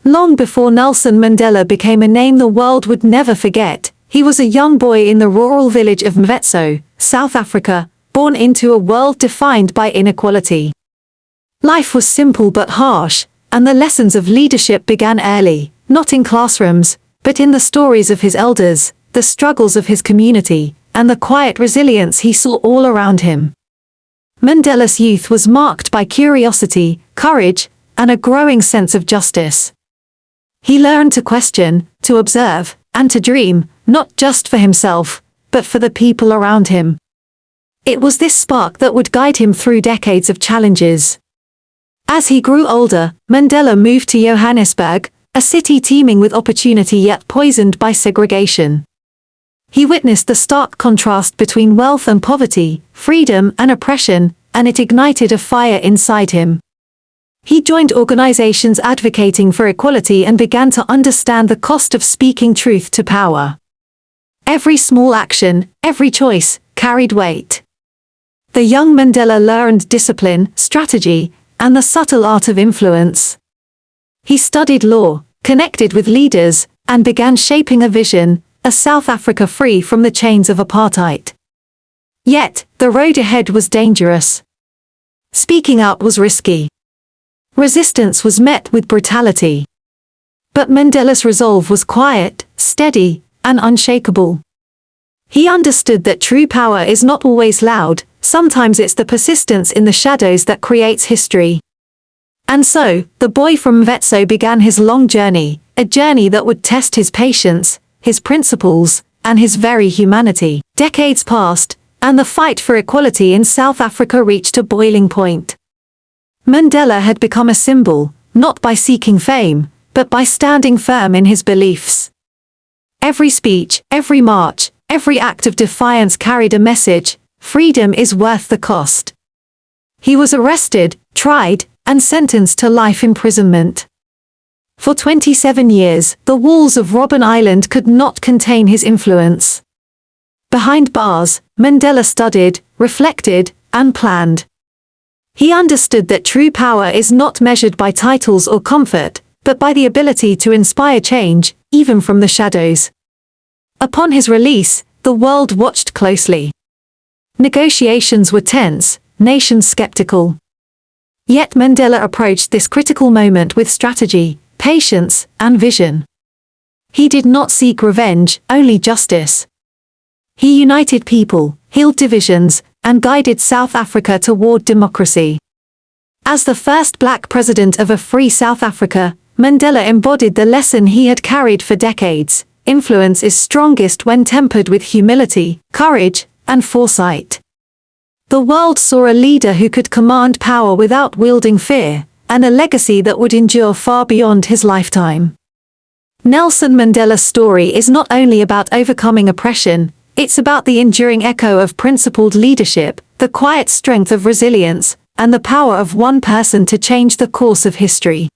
Long before Nelson Mandela became a name the world would never forget, he was a young boy in the rural village of Mvetso, South Africa, born into a world defined by inequality. Life was simple but harsh, and the lessons of leadership began early, not in classrooms, but in the stories of his elders, the struggles of his community, and the quiet resilience he saw all around him. Mandela's youth was marked by curiosity, courage, and a growing sense of justice. He learned to question, to observe, and to dream, not just for himself, but for the people around him. It was this spark that would guide him through decades of challenges. As he grew older, Mandela moved to Johannesburg, a city teeming with opportunity yet poisoned by segregation. He witnessed the stark contrast between wealth and poverty, freedom and oppression, and it ignited a fire inside him. He joined organizations advocating for equality and began to understand the cost of speaking truth to power. Every small action, every choice, carried weight. The young Mandela learned discipline, strategy, and the subtle art of influence. He studied law, connected with leaders, and began shaping a vision, a South Africa free from the chains of apartheid. Yet, the road ahead was dangerous. Speaking out was risky. Resistance was met with brutality. But Mandela's resolve was quiet, steady, and unshakable. He understood that true power is not always loud, sometimes it's the persistence in the shadows that creates history. And so, the boy from Mvetso began his long journey, a journey that would test his patience, his principles, and his very humanity. Decades passed, and the fight for equality in South Africa reached a boiling point. Mandela had become a symbol, not by seeking fame, but by standing firm in his beliefs. Every speech, every march, every act of defiance carried a message: freedom is worth the cost. He was arrested, tried, and sentenced to life imprisonment. For 27 years, the walls of Robben Island could not contain his influence. Behind bars, Mandela studied, reflected, and planned. He understood that true power is not measured by titles or comfort, but by the ability to inspire change, even from the shadows. Upon his release, the world watched closely. Negotiations were tense, nations skeptical. Yet Mandela approached this critical moment with strategy, patience, and vision. He did not seek revenge, only justice. He united people, healed divisions, and guided South Africa toward democracy. As the first black president of a free South Africa, Mandela embodied the lesson he had carried for decades: influence is strongest when tempered with humility, courage, and foresight. The world saw a leader who could command power without wielding fear, and a legacy that would endure far beyond his lifetime. Nelson Mandela's story is not only about overcoming oppression, it's about the enduring echo of principled leadership, the quiet strength of resilience, and the power of one person to change the course of history.